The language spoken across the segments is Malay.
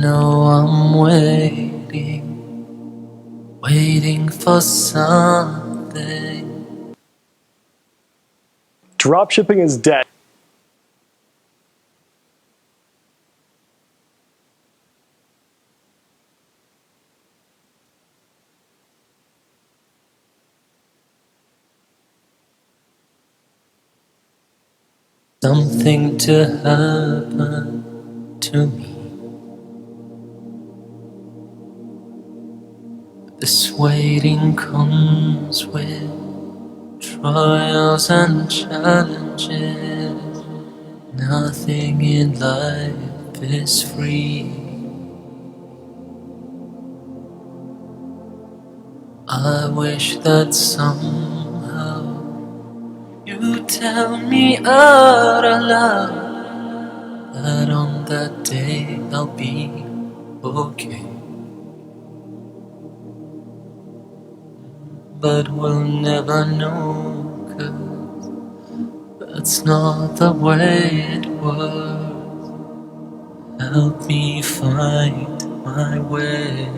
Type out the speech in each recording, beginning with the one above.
know I'm waiting for something. Dropshipping is dead. Something to happen to me. This waiting comes with trials and challenges. Nothing in life is free. I wish that somehow you tell me out aloud that on that day I'll be okay. But we'll never know, 'cause that's not the way it works. Help me find my way.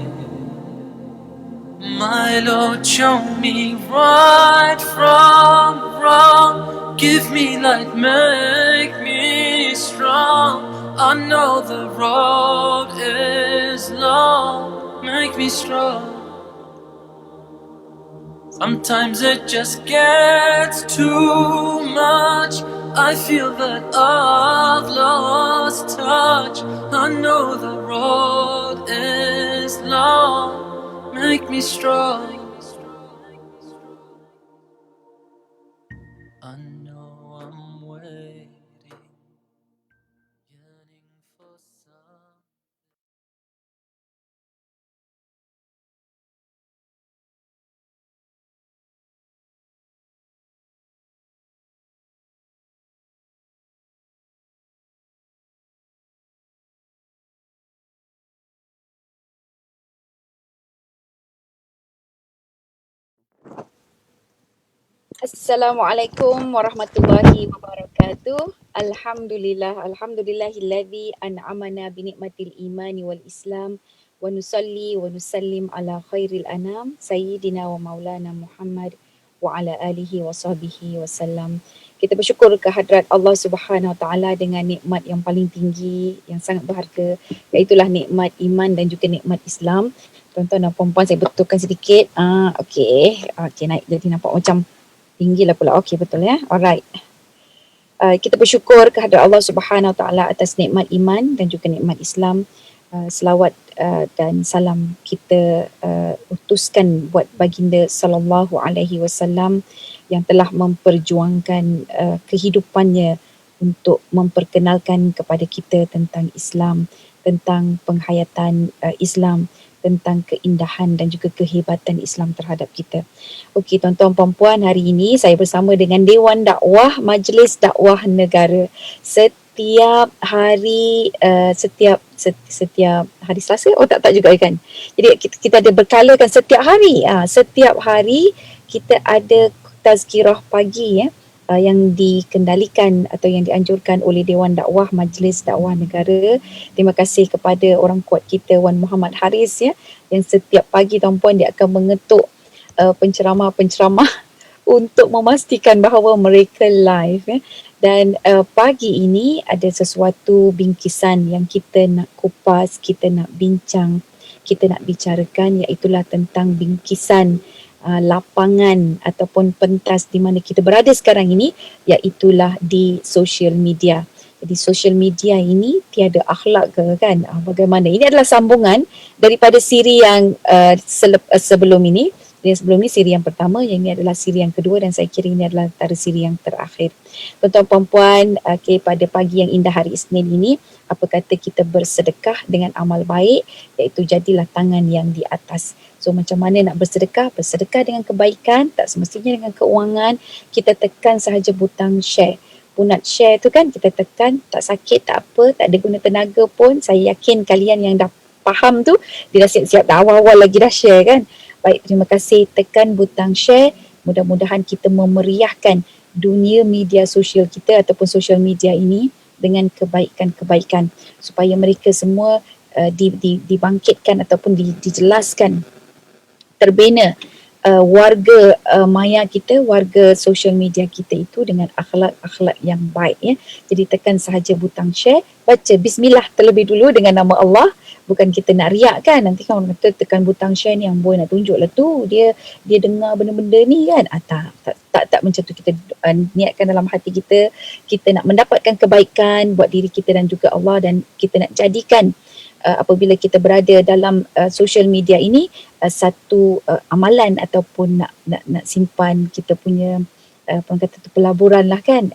My Lord, show me right from wrong. Give me light, make me strong. I know the road is long. Make me strong. Sometimes it just gets too much. I feel that I've lost touch. I know the road is long. Make me strong. I know I'm waiting, yearning for some. Assalamualaikum warahmatullahi wabarakatuh. Alhamdulillahilladzi an'amana bi ni'matil imani wal islam wa nusalli wa nusallim ala khairil anam sayyidina wa maulana Muhammad wa ala alihi wa sahbihi wasallam. Kita bersyukur kehadrat Allah Subhanahu wa taala dengan nikmat yang paling tinggi, yang sangat berharga, iaitu nikmat iman dan juga nikmat Islam. Tuan-tuan dan puan-puan, saya betulkan sedikit. Okey, naik jadi nampak macam tinggilah pula. Okey, betul ya. Alright. Kita bersyukur kehadrat Allah Subhanahu Wa Taala atas nikmat iman dan juga nikmat Islam. Selawat dan salam kita utuskan buat baginda sallallahu alaihi wasallam yang telah memperjuangkan kehidupannya untuk memperkenalkan kepada kita tentang Islam, tentang penghayatan Islam, tentang keindahan dan juga kehebatan Islam terhadap kita. Okey, tuan-tuan puan-puan, hari ini saya bersama dengan Dewan Dakwah Majlis Dakwah Negara. Setiap hari setiap hari Selasa, tak juga kan. Jadi kita ada berkalakan setiap hari. Setiap hari kita ada tazkirah pagi ya. Yang dikendalikan atau yang dianjurkan oleh Dewan Dakwah Majlis Dakwah Negara. Terima kasih kepada orang kuat kita Wan Muhammad Haris ya, yang setiap pagi tuan-puan dia akan mengetuk penceramah-penceramah untuk memastikan bahawa mereka live ya. Dan pagi ini ada sesuatu bingkisan yang kita nak kupas, kita nak bincang, kita nak bicarakan, iaitulah tentang bingkisan lapangan ataupun pentas di mana kita berada sekarang ini, iaitulah di social media. Jadi social media ini tiada akhlak ke kan? Bagaimana? Ini adalah sambungan daripada siri yang sebelum ini. Yang sebelum ini siri yang pertama, yang ini adalah siri yang kedua dan saya kira ini adalah antara siri yang terakhir. Tuan-tuan puan-puan, pada pagi yang indah hari Isnin ini, apa kata kita bersedekah dengan amal baik, iaitu jadilah tangan yang di atas. So macam mana nak bersedekah? Bersedekah dengan kebaikan, tak semestinya dengan keuangan. Kita tekan sahaja butang share. Punat share tu kan kita tekan, tak sakit, tak apa, tak ada guna tenaga pun. Saya yakin kalian yang dah faham tu, dia dah siap-siap dah awal-awal lagi dah share kan. Baik, terima kasih, tekan butang share. Mudah-mudahan kita memeriahkan dunia media sosial kita ataupun social media ini dengan kebaikan-kebaikan supaya mereka semua dibangkitkan ataupun dijelaskan, terbina warga maya kita, warga social media kita itu dengan akhlak-akhlak yang baik ya. Jadi tekan sahaja butang share, baca bismillah terlebih dulu dengan nama Allah. Bukan kita nak riak kan, nanti kan orang kata tekan butang share ni yang boy nak tunjuk lah tu dia dengar benda-benda ni kan. Tak macam tu. Kita niatkan dalam hati kita, kita nak mendapatkan kebaikan buat diri kita dan juga Allah, dan kita nak jadikan apabila kita berada dalam social media ini satu amalan ataupun nak simpan kita punya apa kata tu, pelaburan lah kan,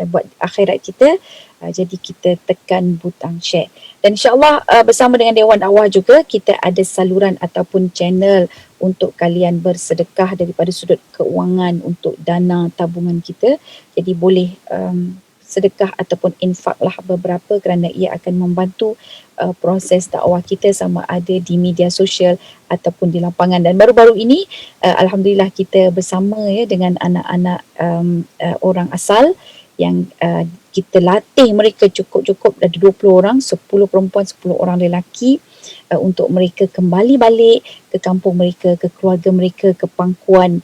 buat akhirat kita. Jadi kita tekan butang share, dan insyaAllah bersama dengan Dewan Dakwah juga kita ada saluran ataupun channel untuk kalian bersedekah daripada sudut keuangan untuk dana tabungan kita. Jadi boleh sedekah ataupun infak lah beberapa, kerana ia akan membantu proses dakwah kita sama ada di media sosial ataupun di lapangan. Dan baru-baru ini Alhamdulillah kita bersama ya dengan anak-anak orang asal yang kita latih mereka cukup-cukup ada 20 orang, 10 perempuan, 10 orang lelaki, untuk mereka kembali balik ke kampung mereka, ke keluarga mereka, ke pangkuan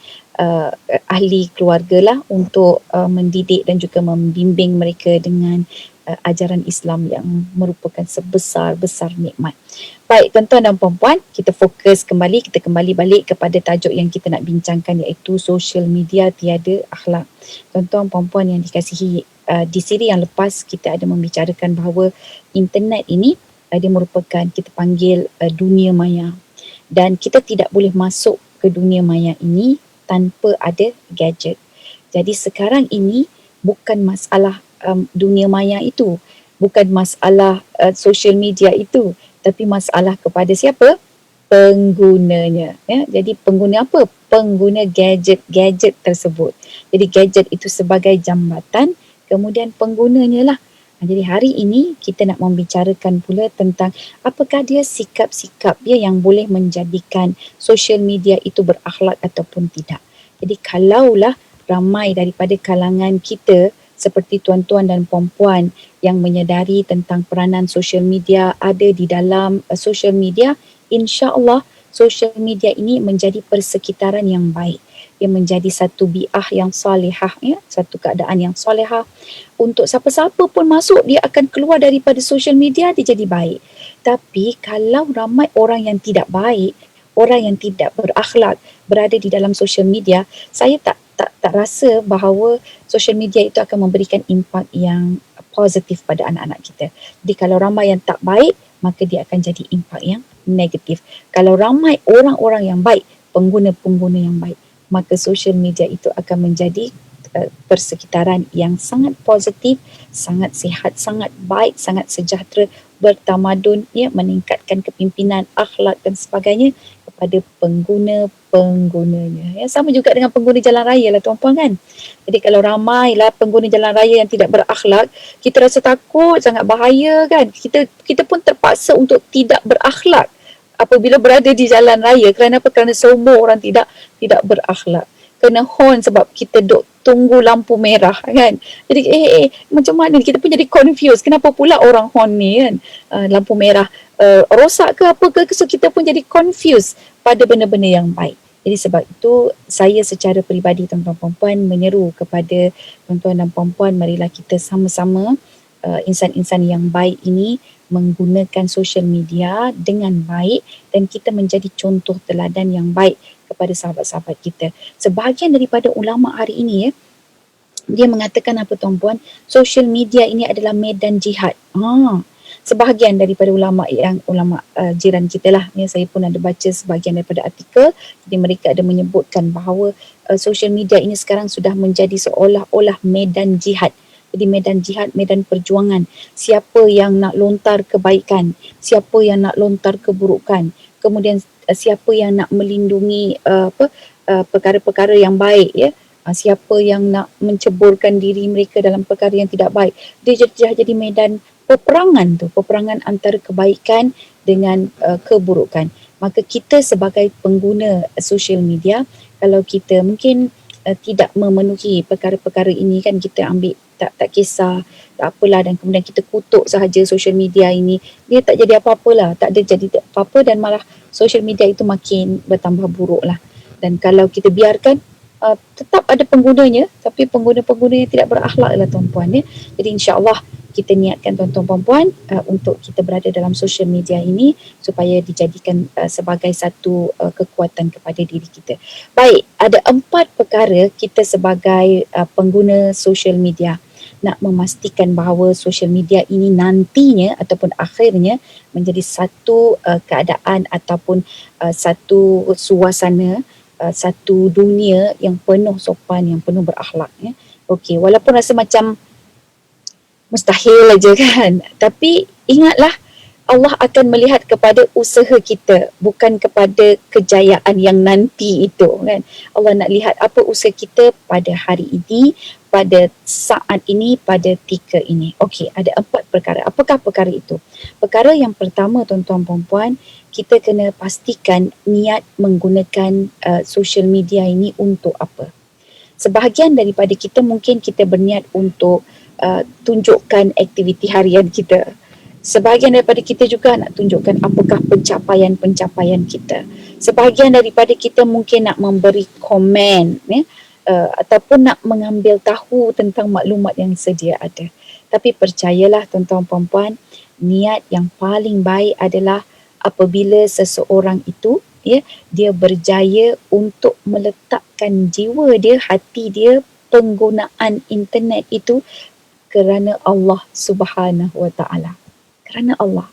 ahli keluarga lah, untuk mendidik dan juga membimbing mereka dengan ajaran Islam yang merupakan sebesar-besar nikmat. Baik tuan-tuan dan puan-puan, kita fokus kembali, kita kembali balik kepada tajuk yang kita nak bincangkan, iaitu social media tiada akhlak. Tuan-tuan puan-puan yang dikasihi, di siri yang lepas kita ada membicarakan bahawa internet ini dia merupakan, kita panggil dunia maya, dan kita tidak boleh masuk ke dunia maya ini tanpa ada gadget. Jadi sekarang ini bukan masalah dunia maya itu, bukan masalah social media itu, tapi masalah kepada siapa? Penggunanya. Ya. Jadi pengguna apa? Pengguna gadget tersebut. Jadi gadget itu sebagai jambatan, kemudian penggunanya lah. Jadi hari ini kita nak membicarakan pula tentang apakah dia sikap-sikap dia yang boleh menjadikan social media itu berakhlak ataupun tidak. Jadi kalaulah ramai daripada kalangan kita seperti tuan-tuan dan puan-puan yang menyedari tentang peranan social media ada di dalam social media, insya-Allah social media ini menjadi persekitaran yang baik. Ia menjadi satu bi'ah yang salihah, ya, satu keadaan yang salihah. Untuk siapa-siapa pun masuk, dia akan keluar daripada social media, dia jadi baik. Tapi kalau ramai orang yang tidak baik, orang yang tidak berakhlak berada di dalam social media, saya tak rasa bahawa social media itu akan memberikan impak yang positif pada anak-anak kita. Jadi kalau ramai yang tak baik, maka dia akan jadi impak yang negatif. Kalau ramai orang-orang yang baik, pengguna-pengguna yang baik, maka social media itu akan menjadi persekitaran yang sangat positif, sangat sihat, sangat baik, sangat sejahtera, bertamadun, ya, meningkatkan kepimpinan, akhlak dan sebagainya kepada pengguna-penggunanya. Ya, sama juga dengan pengguna jalan raya lah tuan-puan kan. Jadi kalau ramailah pengguna jalan raya yang tidak berakhlak, kita rasa takut, sangat bahaya kan. Kita pun terpaksa untuk tidak berakhlak apabila berada di jalan raya. Kerana apa? Kerana semua orang tidak berakhlak. Kena horn sebab kita duk tunggu lampu merah kan. Jadi macam mana kita pun jadi confused. Kenapa pula orang horn ni kan? Lampu merah rosak ke apa ke? So kita pun jadi confused pada benda-benda yang baik. Jadi sebab itu saya secara peribadi tuan-tuan puan-puan menyeru kepada tuan-tuan dan puan-puan, marilah kita sama-sama insan-insan yang baik ini menggunakan social media dengan baik, dan kita menjadi contoh teladan yang baik kepada sahabat-sahabat kita. Sebahagian daripada ulama hari ini ya, dia mengatakan apa tuan-puan, social media ini adalah medan jihad. Sebahagian daripada ulama jiran kita lah, ya, saya pun ada baca sebahagian daripada artikel. Jadi mereka ada menyebutkan bahawa social media ini sekarang sudah menjadi seolah-olah medan jihad. Jadi medan jihad, medan perjuangan. Siapa yang nak lontar kebaikan, siapa yang nak lontar keburukan, kemudian siapa yang nak melindungi perkara-perkara yang baik, ya, siapa yang nak menceburkan diri mereka dalam perkara yang tidak baik. Dia jadi medan peperangan tu, peperangan antara kebaikan dengan keburukan. Maka kita sebagai pengguna social media, kalau kita mungkin tidak memenuhi perkara-perkara ini kan, kita ambil tak kisah, tak apalah, dan kemudian kita kutuk sahaja social media ini, dia tak jadi apa-apalah, tak ada jadi apa-apa, dan malah social media itu makin bertambah buruk lah. Dan kalau kita biarkan, tetap ada penggunanya, tapi pengguna-pengguna yang tidak berakhlak lah tuan-puan ya. Jadi insya-Allah kita niatkan tuan-tuan puan-puan untuk kita berada dalam social media ini supaya dijadikan sebagai satu kekuatan kepada diri kita. Baik, ada 4 perkara kita sebagai pengguna social media nak memastikan bahawa social media ini nantinya ataupun akhirnya menjadi satu keadaan ataupun satu suasana, satu dunia yang penuh sopan, yang penuh berakhlak ya. Okey, walaupun rasa macam mustahil aja kan, tapi ingatlah Allah akan melihat kepada usaha kita, bukan kepada kejayaan yang nanti itu kan. Allah nak lihat apa usaha kita pada hari ini, pada saat ini, pada ketika ini. Okey, ada 4 perkara. Apakah perkara itu? Perkara yang pertama tuan-tuan puan-puan, kita kena pastikan niat menggunakan social media ini untuk apa. Sebahagian daripada kita mungkin kita berniat untuk tunjukkan aktiviti harian kita. Sebahagian daripada kita juga nak tunjukkan apakah pencapaian-pencapaian kita. Sebahagian daripada kita mungkin nak memberi komen ya, ataupun nak mengambil tahu tentang maklumat yang sedia ada. Tapi percayalah tuan-tuan puan-puan, niat yang paling baik adalah apabila seseorang itu ya, dia berjaya untuk meletakkan jiwa dia, hati dia, penggunaan internet itu kerana Allah Subhanahu Wa Taala. Kerana Allah.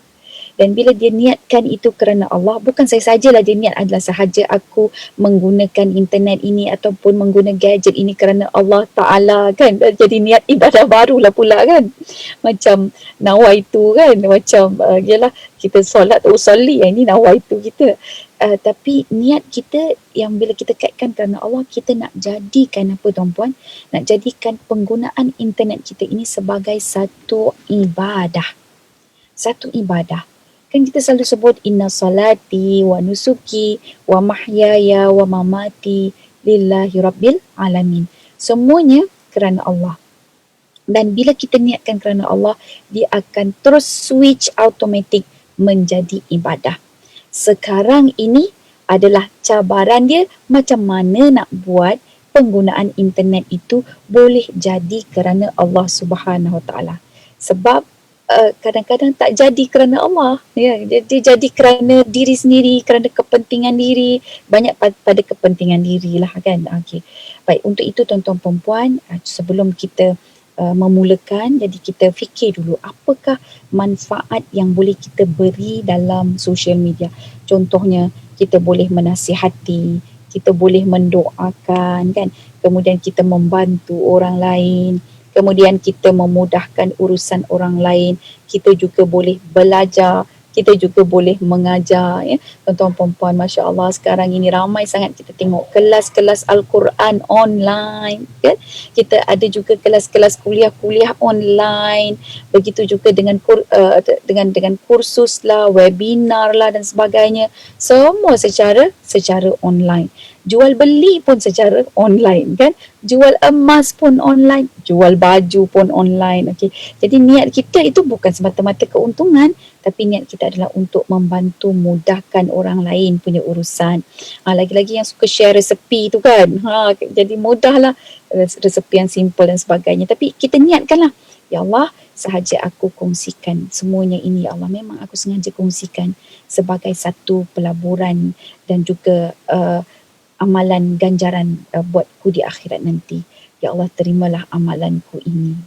Dan bila dia niatkan itu kerana Allah, bukan saya sajalah dia niat adalah sahaja aku menggunakan internet ini ataupun menggunakan gadget ini kerana Allah Ta'ala kan. Jadi niat ibadah barulah pula kan. Macam nawaitu kan. Macam yalah kita solat usolli, ini nawaitu kita. Tapi niat kita yang bila kita kaitkan kerana Allah, kita nak jadikan apa tuan-puan? Nak jadikan penggunaan internet kita ini sebagai satu ibadah. Satu ibadah. Kan kita selalu sebut inna salati wa nusuki wa mahyaya wa mamati lillahi rabbil alamin. Semuanya kerana Allah. Dan bila kita niatkan kerana Allah, dia akan terus switch automatic menjadi ibadah. Sekarang ini adalah cabaran dia macam mana nak buat penggunaan internet itu boleh jadi kerana Allah Subhanahu Wa Taala. Sebab kadang-kadang tak jadi kerana Allah ya, dia jadi kerana diri sendiri, kerana kepentingan diri, banyak pada kepentingan diri lah kan. Okey, baik, untuk itu tuan-tuan perempuan, sebelum kita memulakan, jadi kita fikir dulu apakah manfaat yang boleh kita beri dalam social media. Contohnya kita boleh menasihati, kita boleh mendoakan kan, kemudian kita membantu orang lain, kemudian kita memudahkan urusan orang lain, kita juga boleh belajar, kita juga boleh mengajar ya. Tuan-tuan puan-puan, masya-Allah sekarang ini ramai sangat kita tengok kelas-kelas Al-Quran online kan. Kita ada juga kelas-kelas kuliah-kuliah online. Begitu juga dengan kursus lah, webinar lah dan sebagainya. Semua secara online. Jual beli pun secara online kan. Jual emas pun online, jual baju pun online. Okey. Jadi niat kita itu bukan semata-mata keuntungan, tapi niat kita adalah untuk membantu mudahkan orang lain punya urusan. Lagi-lagi yang suka share resepi tu kan. Jadi mudahlah resepi yang simple dan sebagainya. Tapi kita niatkanlah, ya Allah, sahaja aku kongsikan semuanya ini, ya Allah, memang aku sengaja kongsikan sebagai satu pelaburan dan juga amalan ganjaran buatku di akhirat nanti. Ya Allah, terimalah amalanku ini.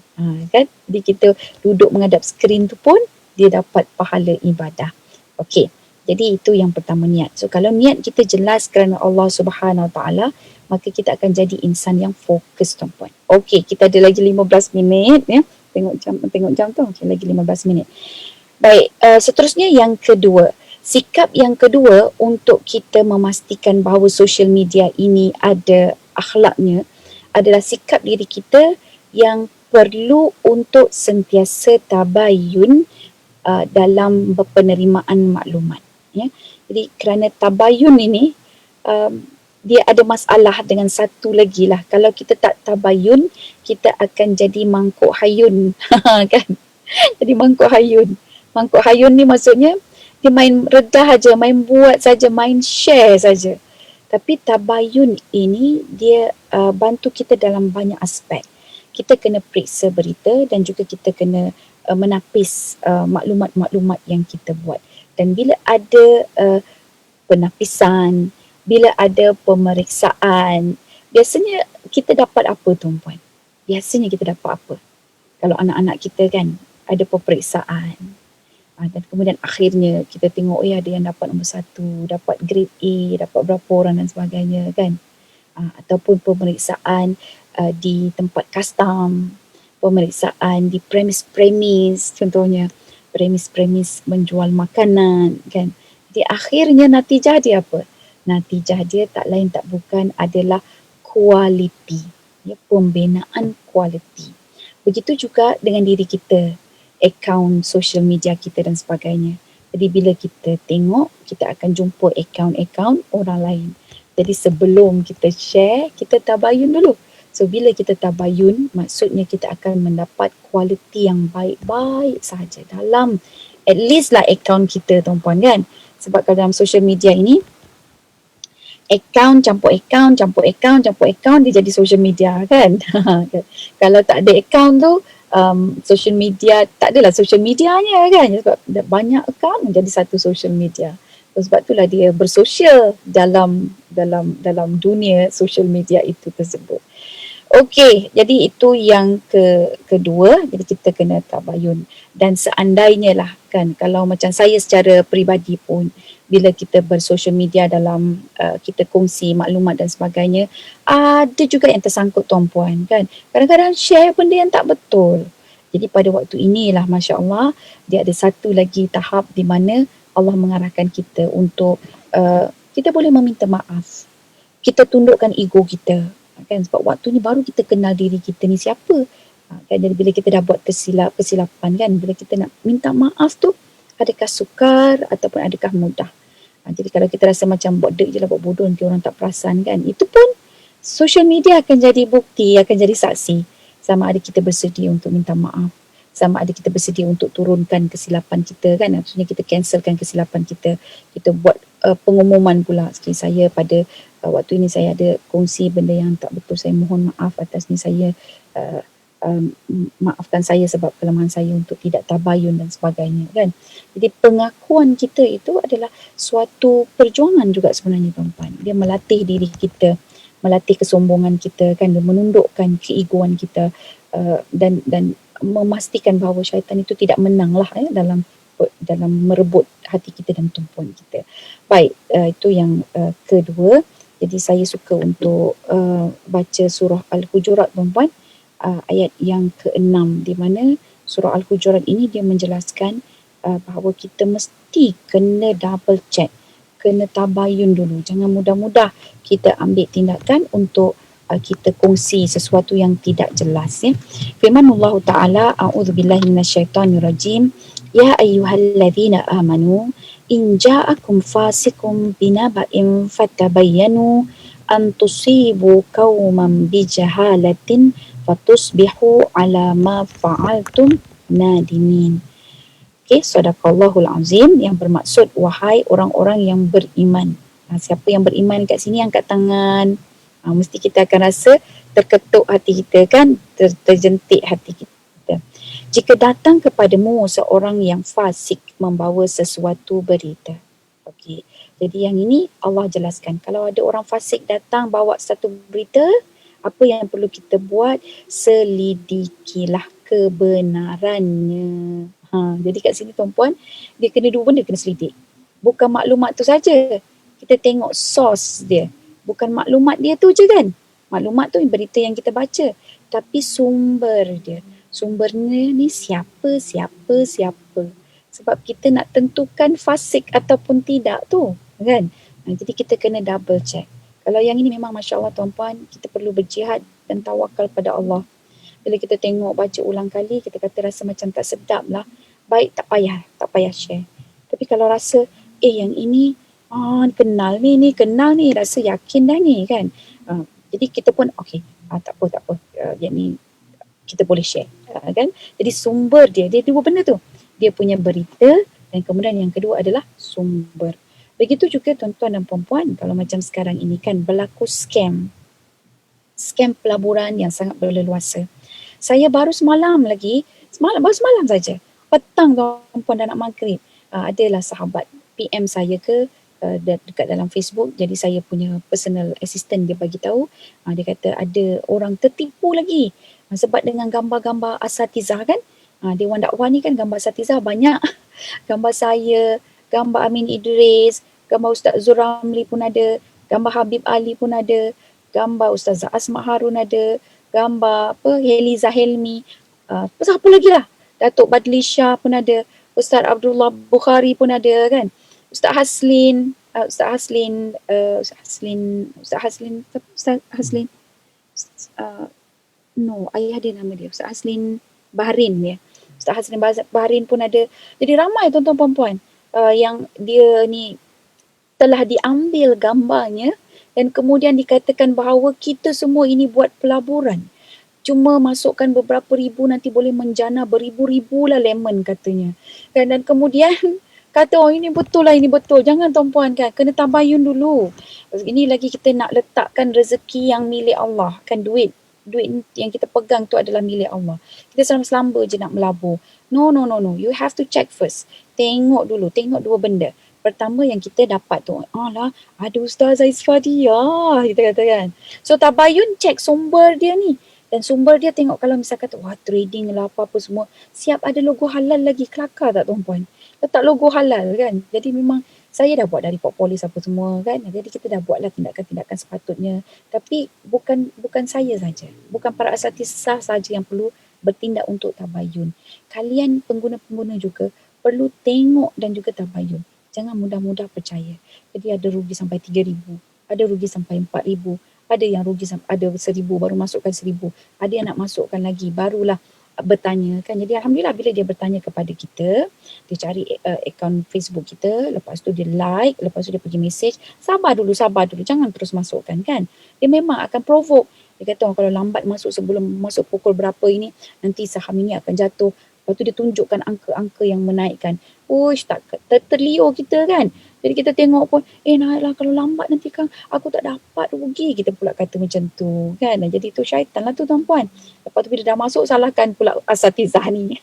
Kan? Jadi kita duduk menghadap skrin tu pun dia dapat pahala ibadah. Okey. Jadi itu yang pertama, niat. So kalau niat kita jelas kerana Allah Subhanahu Wa Taala, maka kita akan jadi insan yang fokus tuan-puan. Okey, kita ada lagi 15 minit ya. Tengok jam tu. Okey, lagi 15 minit. Baik, seterusnya yang kedua. Sikap yang kedua untuk kita memastikan bahawa social media ini ada akhlaknya adalah sikap diri kita yang perlu untuk sentiasa tabayun dalam penerimaan maklumat. Ya. Jadi kerana tabayun ini dia ada masalah dengan satu lagi lah. Kalau kita tak tabayun, kita akan jadi mangkuk hayun. Kan? Jadi mangkuk hayun. Mangkuk hayun ni maksudnya dia main redah aja, main buat saja, main share saja. Tapi tabayun ini dia bantu kita dalam banyak aspek. Kita kena periksa berita dan juga kita kena menapis maklumat-maklumat yang kita buat. Dan bila ada penapisan, bila ada pemeriksaan, biasanya kita dapat apa tuan-puan? Biasanya kita dapat apa? Kalau anak-anak kita kan ada peperiksaan, dan kemudian akhirnya kita tengok ada yang dapat nombor 1, dapat grade A, dapat berapa orang dan sebagainya kan. Ataupun pemeriksaan di tempat custom, pemeriksaan di premis-premis, contohnya premis-premis menjual makanan kan. Jadi akhirnya natijah dia apa? Natijah dia tak lain tak bukan adalah kualiti, ya, pembinaan kualiti. Begitu juga dengan diri kita, akaun social media kita dan sebagainya. Jadi bila kita tengok, kita akan jumpa akaun-akaun orang lain. Jadi sebelum kita share, kita tabayun dulu. So bila kita tabayun, maksudnya kita akan mendapat kualiti yang baik-baik sahaja dalam at least lah akaun kita tuan-puan kan. Sebab kalau dalam social media ini, akaun campur akaun, campur akaun, campur akaun, dia jadi social media kan. Kalau tak ada akaun tu, social media, tak adalah social medianya kan. Sebab banyak akaun menjadi satu social media. Sebab itulah dia bersosial dalam dunia social media itu tersebut. Okey, jadi itu yang kedua, jadi kita kena tabayun. Dan seandainya lah kan, kalau macam saya secara peribadi pun, bila kita bersosial media dalam kita kongsi maklumat dan sebagainya, ada juga yang tersangkut tuan-puan kan. Kadang-kadang share benda yang tak betul. Jadi pada waktu inilah Masya Allah, dia ada satu lagi tahap di mana Allah mengarahkan kita untuk kita boleh meminta maaf. Kita tundukkan ego kita. Kan, sebab waktu ni baru kita kenal diri kita ni siapa. Kan, jadi bila kita dah buat kesilapan kan, bila kita nak minta maaf tu, adakah sukar ataupun adakah mudah. Jadi kalau kita rasa macam buat dek je lah, buat bodoh, nanti orang tak perasan kan, itu pun social media akan jadi bukti, akan jadi saksi. Sama ada kita bersedia untuk minta maaf, sama ada kita bersedia untuk turunkan kesilapan kita kan, maksudnya kita cancelkan kesilapan kita, kita buat pengumuman pula. Sekali saya pada waktu ini saya ada kongsi benda yang tak betul, saya mohon maaf atas ni, saya maafkan saya sebab kelemahan saya untuk tidak tabayun dan sebagainya kan. Jadi pengakuan kita itu adalah suatu perjuangan juga sebenarnya tuan-tuan. Dia melatih diri kita, melatih kesombongan kita kan, dia menundukkan keegoan kita dan memastikan bahawa syaitan itu tidak menang lah dalam merebut hati kita dan tumpuan kita. Baik, itu yang kedua. Jadi saya suka untuk baca surah Al-Hujurat tuan-tuan, ayat yang ke-6, di mana surah Al-Hujurat ini dia menjelaskan bahawa kita mesti kena double check, kena tabayun dulu. Jangan mudah-mudah kita ambil tindakan untuk kita kongsi sesuatu yang tidak jelas ya. Firman Allah Ta'ala, a'udzubillahi minasyaitonirrajim, ya ayyuhalladzina amanu in ja'akum fasikum binaba'in fatabayyanu an tusibu qauman bijahalatin fatusbihu ala ma fa'altum nadimin. Okey, sadaqallahul azim, yang bermaksud wahai orang-orang yang beriman. Siapa yang beriman kat sini angkat tangan. Mesti kita akan rasa terketuk hati kita kan, terjentik hati kita. Jika datang kepadamu seorang yang fasik membawa sesuatu berita. Okey. Jadi yang ini Allah jelaskan, kalau ada orang fasik datang bawa satu berita, apa yang perlu kita buat? Selidikilah kebenarannya. Jadi kat sini tuan-puan, dia kena dua benda kena selidik. Bukan maklumat tu saja. Kita tengok source dia. Bukan maklumat dia tu je kan. Maklumat tu berita yang kita baca. Tapi sumber dia. Sumbernya ni siapa. Sebab kita nak tentukan fasik ataupun tidak tu. Kan? Jadi kita kena double check. Kalau yang ini memang Masya Allah tuan-puan, kita perlu berjihad dan tawakal pada Allah. Bila kita tengok baca ulang kali, kita kata rasa macam tak sedap lah. Baik, tak payah share. Tapi kalau rasa, yang ini kenal ni kenal ni, rasa yakin dah ni kan. Jadi kita pun okey, tak apa. Yang ni kita boleh share kan. Jadi sumber dia dua benda tu. Dia punya berita dan kemudian yang kedua adalah sumber. Begitu juga tuan-tuan dan puan-puan, kalau macam sekarang ini kan berlaku scam pelaburan yang sangat berleluasa. Saya baru semalam saja, petang tuan-puan dah nak maghrib, adalah sahabat PM saya dekat dalam Facebook, jadi saya punya personal assistant dia bagi tahu, dia kata ada orang tertipu lagi sebab dengan gambar-gambar asatizah kan, Dewan Dakwah ni kan gambar asatizah banyak, gambar saya, gambar Amin Idris, gambar Ustaz Zuramli pun ada, gambar Habib Ali pun ada, gambar Ustazah Asma Harun ada, gambar Heliza Helmi, siapa lagi lah, Datuk Badli Shah pun ada, Ustaz Abdullah Bukhari pun ada kan, Ustaz Haslin, ayah dia nama dia, Ustaz Haslin Bahrin ya. Ustaz Haslin Bahrin pun ada. Jadi ramai tuan-tuan puan-puan yang dia ni telah diambil gambarnya dan kemudian dikatakan bahawa kita semua ini buat pelaburan. Cuma masukkan beberapa ribu nanti boleh menjana beribu-ribu lah lemon katanya. Dan kemudian kata ini betul lah, ini betul. Jangan tuan-puan kan, kena tabayun dulu. Ini lagi kita nak letakkan rezeki yang milik Allah, kan duit yang kita pegang tu adalah milik Allah. Kita selamba-selamba je nak melabur. No. You have to check first. Tengok dua benda. Pertama yang kita dapat tu, ada Ustazah Isfadiyah, kita kata kan. So tabayun, check sumber dia ni. Dan sumber dia tengok kalau misal kata, trading lah apa-apa semua, siap ada logo halal lagi, kelakar tak tuan-puan? Letak logo halal kan. Jadi memang saya dah buat dari portpolis apa semua kan. Jadi kita dah buatlah tindakan-tindakan sepatutnya. Tapi bukan saya saja. Bukan para asatizah saja yang perlu bertindak untuk tabayun. Kalian pengguna-pengguna juga perlu tengok dan juga tabayun. Jangan mudah-mudah percaya. Jadi ada rugi sampai 3,000, ada rugi sampai 4,000, ada yang rugi sampai ada 1,000 baru masukkan 1,000, ada yang nak masukkan lagi barulah bertanya kan. Jadi alhamdulillah bila dia bertanya kepada kita, dia cari akaun Facebook kita, lepas tu dia like, lepas tu dia pergi message, sabar dulu, jangan terus masukkan kan. Dia memang akan provoke. Dia kata kalau lambat masuk sebelum masuk pukul berapa ini, nanti saham ini akan jatuh. Lepas tu dia tunjukkan angka-angka yang menaikkan. Tak terliur kita kan. Jadi kita tengok pun, naiklah, kalau lambat nanti kan aku tak dapat rugi. Kita pula kata macam tu kan. Jadi tu syaitan lah tu tuan-puan. Lepas tu bila dah masuk, salahkan pula asatizah ni.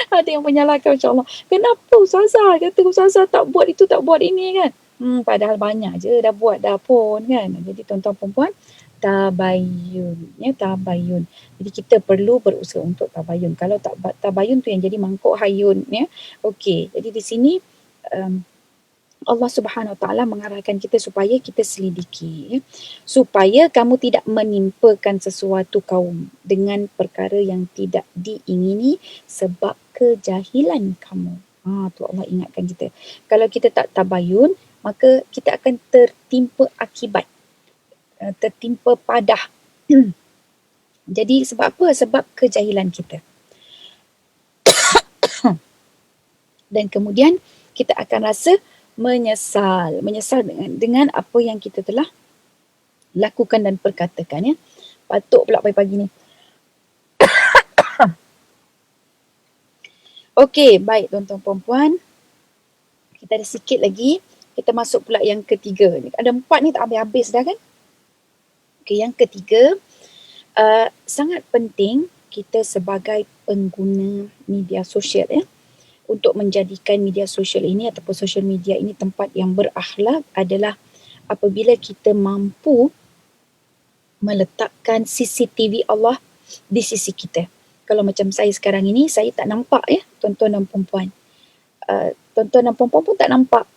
Ada yang menyalahkan, Masya Allah. Kenapa Ustazah? Kata Ustazah tak buat itu, tak buat ini kan. Padahal banyak je dah buat dah pun kan. Jadi tuan-tuan perempuan, tabayun. Jadi kita perlu berusaha untuk tabayun. Kalau tak tabayun tu yang jadi mangkuk hayun ya. Okey, jadi di sini Allah Subhanahu Wa Taala mengarahkan kita supaya kita selidiki ya. Supaya kamu tidak menimpakan sesuatu kaum dengan perkara yang tidak diingini sebab kejahilan kamu. Tu Allah ingatkan kita. Kalau kita tak tabayun, maka kita akan tertimpa akibat. Tertimpa padah. Jadi sebab apa? Sebab kejahilan kita. Dan kemudian kita akan rasa menyesal dengan apa yang kita telah lakukan dan perkatakan ya. Batuk pula pagi-pagi ni. Okey, baik tuan-tuan puan-puan. Kita ada sikit lagi. Kita masuk pula yang ketiga. Ada 4 ni tak habis-habis dah kan? Okay, yang ketiga, sangat penting kita sebagai pengguna media sosial ya, untuk menjadikan media sosial ini ataupun sosial media ini tempat yang berakhlak adalah apabila kita mampu meletakkan CCTV Allah di sisi kita. Kalau macam saya sekarang ini, saya tak nampak ya tuan-tuan dan perempuan. Tuan-tuan dan perempuan pun tak nampak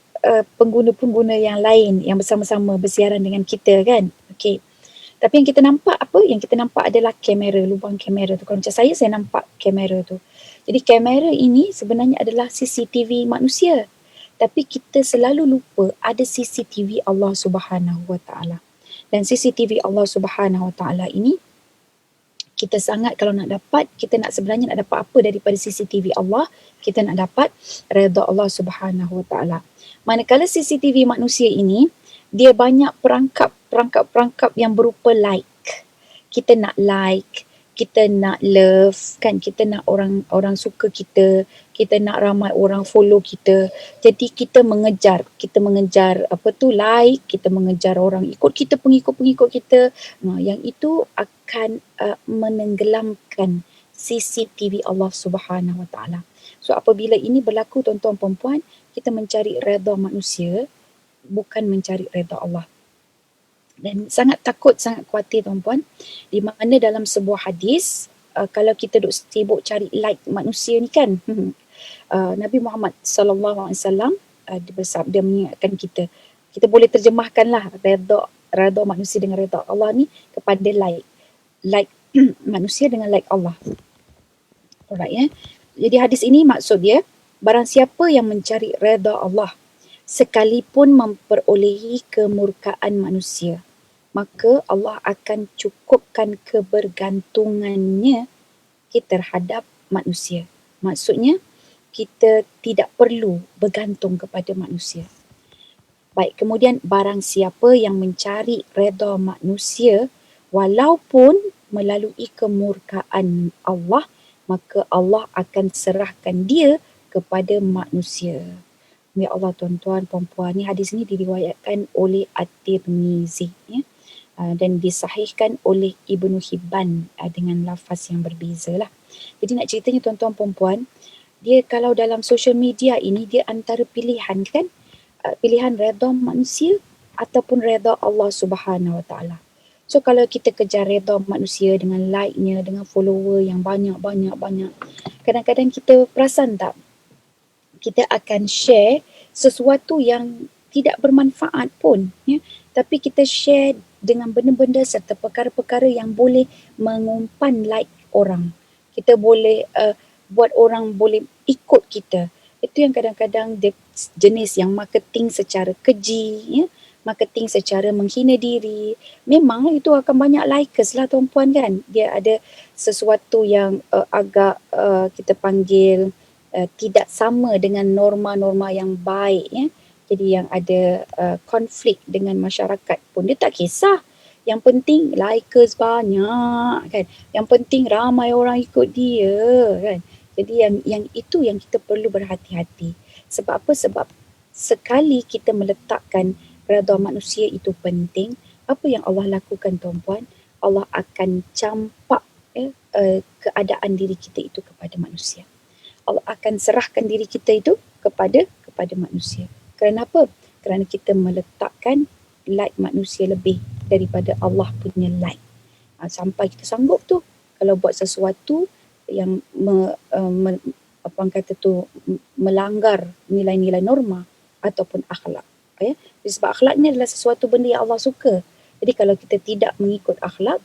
pengguna-pengguna yang lain yang bersama-sama bersiaran dengan kita kan. Okey. Tapi yang kita nampak apa? Yang kita nampak adalah kamera, lubang kamera tu. Kalau macam saya nampak kamera tu. Jadi kamera ini sebenarnya adalah CCTV manusia. Tapi kita selalu lupa ada CCTV Allah Subhanahu Wa Taala. Dan CCTV Allah Subhanahu Wa Taala ini, kita sangat kalau nak dapat, kita nak sebenarnya nak dapat apa daripada CCTV Allah? Kita nak dapat redha Allah Subhanahu Wa Taala. Manakala CCTV manusia ini, dia banyak perangkap yang berupa like. Kita nak like, kita nak love, kan, kita nak orang suka kita nak ramai orang follow kita. Jadi kita mengejar like, kita mengejar orang ikut kita, pengikut kita. Yang itu akan menenggelamkan CCTV Allah Subhanahu Wa Taala. So apabila ini berlaku, tuan-tuan perempuan, kita mencari redha manusia, bukan mencari redha Allah. Dan sangat takut, sangat khawatir tuan-puan, di mana dalam sebuah hadis, kalau kita duk sibuk cari like manusia ni kan, Nabi Muhammad SAW dia bersabda mengingatkan kita boleh terjemahkanlah redha manusia dengan redha Allah ni kepada like manusia dengan like Allah. Alright, ya. Jadi hadis ini maksud dia, barang siapa yang mencari redha Allah sekalipun memperolehi kemurkaan manusia, maka Allah akan cukupkan kebergantungannya terhadap manusia. Maksudnya, kita tidak perlu bergantung kepada manusia. Baik, kemudian barang siapa yang mencari redha manusia walaupun melalui kemurkaan Allah, maka Allah akan serahkan dia kepada manusia. Ya Allah, tuan-tuan, perempuan, ni hadis ni diriwayatkan oleh At-Tirmizi, ya, dan disahihkan oleh Ibnu Hibban dengan lafaz yang berbeza lah. Jadi nak ceritanya, tuan-tuan, perempuan, dia kalau dalam social media ini, dia antara pilihan kan, pilihan redha manusia ataupun redha Allah Subhanahu Wa Taala. So kalau kita kejar redha manusia dengan like-nya, dengan follower yang banyak, kadang-kadang kita perasan tak, kita akan share sesuatu yang tidak bermanfaat pun, ya, tapi kita share dengan benda-benda serta perkara-perkara yang boleh mengumpan like orang. Kita boleh buat orang boleh ikut kita. Itu yang kadang-kadang jenis yang marketing secara keji, ya, marketing secara menghina diri. Memang itu akan banyak likers lah, tuan-puan, kan. Dia ada sesuatu yang agak kita panggil tidak sama dengan norma-norma yang baik, ya. Jadi yang ada konflik dengan masyarakat pun dia tak kisah. Yang penting likers banyak, kan. Yang penting ramai orang ikut dia, kan. Jadi yang itu yang kita perlu berhati-hati. Sebab apa? Sebab sekali kita meletakkan redha manusia itu penting, apa yang Allah lakukan, tuan-puan? Allah akan campak keadaan diri kita itu kepada manusia. Allah akan serahkan diri kita itu kepada manusia. Kerana apa? Kerana kita meletakkan like manusia lebih daripada Allah punya like. Sampai kita sanggup tu kalau buat sesuatu yang melanggar nilai-nilai norma ataupun akhlak. Ya? Sebab akhlak ni adalah sesuatu benda yang Allah suka. Jadi kalau kita tidak mengikut akhlak,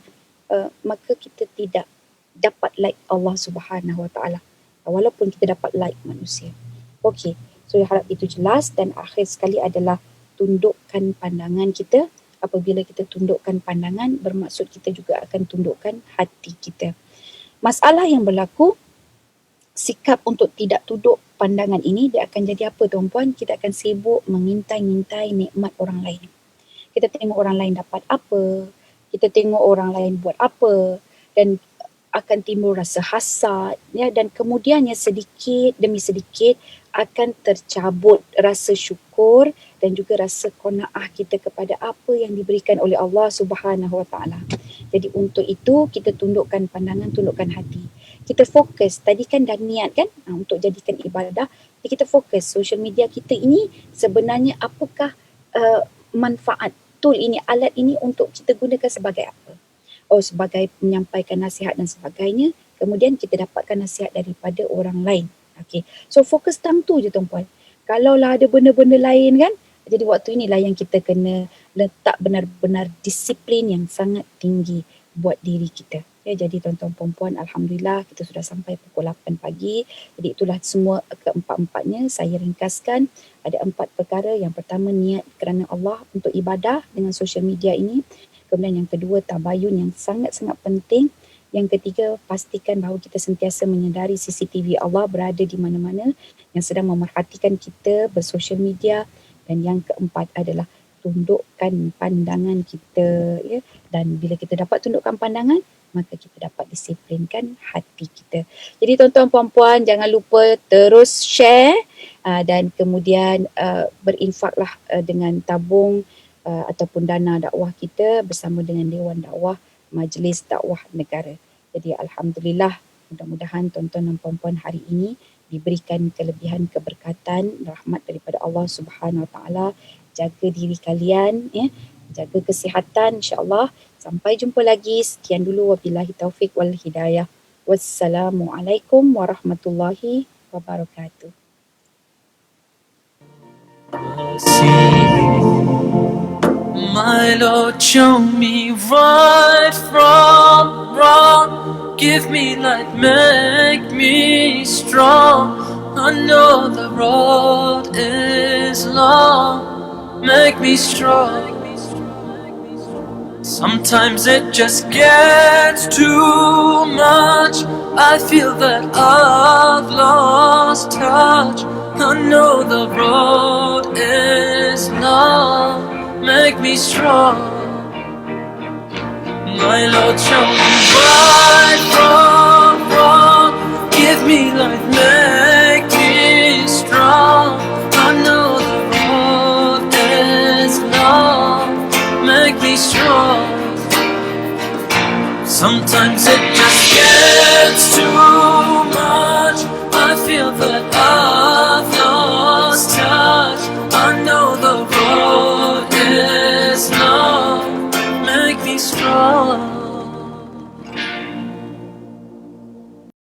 maka kita tidak dapat like Allah Subhanahu Wa Taala. Walaupun kita dapat like manusia. Okey, so harap itu jelas. Dan akhir sekali adalah tundukkan pandangan kita. Apabila kita tundukkan pandangan, bermaksud kita juga akan tundukkan hati kita. Masalah yang berlaku, sikap untuk tidak tunduk pandangan ini, dia akan jadi apa, tuan-puan? Kita akan sibuk mengintai-ngintai nikmat orang lain. Kita tengok orang lain dapat apa, kita tengok orang lain buat apa, dan akan timbul rasa hasad, ya, dan kemudiannya sedikit demi sedikit akan tercabut rasa syukur dan juga rasa qanaah kita kepada apa yang diberikan oleh Allah Subhanahu Wa Taala. Jadi untuk itu kita tundukkan pandangan, tundukkan hati. Kita fokus, tadi kan dah niat kan untuk jadikan ibadah. Jadi kita fokus social media kita ini sebenarnya apakah manfaat tool ini, alat ini untuk kita gunakan sebagai apa? Oh, sebagai menyampaikan nasihat dan sebagainya. Kemudian kita dapatkan nasihat daripada orang lain. Okey. So fokus tang tu je, tuan-puan. Kalaulah ada benda-benda lain kan, jadi waktu inilah yang kita kena letak benar-benar disiplin yang sangat tinggi buat diri kita. Ya, jadi tuan-tuan perempuan, alhamdulillah kita sudah sampai pukul 8 pagi. Jadi itulah semua keempat-empatnya saya ringkaskan. Ada 4 perkara. Yang pertama, niat kerana Allah untuk ibadah dengan social media ini. Kemudian yang kedua, tabayun yang sangat-sangat penting. Yang ketiga, pastikan bahawa kita sentiasa menyedari CCTV Allah berada di mana-mana yang sedang memerhatikan kita bersosial media. Dan yang keempat adalah tundukkan pandangan kita, ya. Dan bila kita dapat tundukkan pandangan, maka kita dapat disiplinkan hati kita. Jadi tuan-tuan puan-puan, jangan lupa terus share dan kemudian berinfaklah dengan tabung ataupun dana dakwah kita bersama dengan Dewan Dakwah Majlis Dakwah Negara. Jadi alhamdulillah, mudah-mudahan tuan-tuan dan puan-puan hari ini diberikan kelebihan keberkatan, rahmat daripada Allah Subhanahu Wa Taala. Jaga diri kalian, ya, jaga kesihatan, insya-Allah. Sampai jumpa lagi. Sekian dulu, wabillahi taufik wal hidayah. Wassalamualaikum warahmatullahi wabarakatuh. My Lord, show me right from wrong. Give me light, make me strong. I know the road is long. Make me strong. Sometimes it just gets too much. I feel that I've lost touch. I know the road is long. Make me strong. My Lord, show me right from wrong. Give me light, make me strong. I know the road is long. Make me strong. Sometimes it just gets too much. I feel that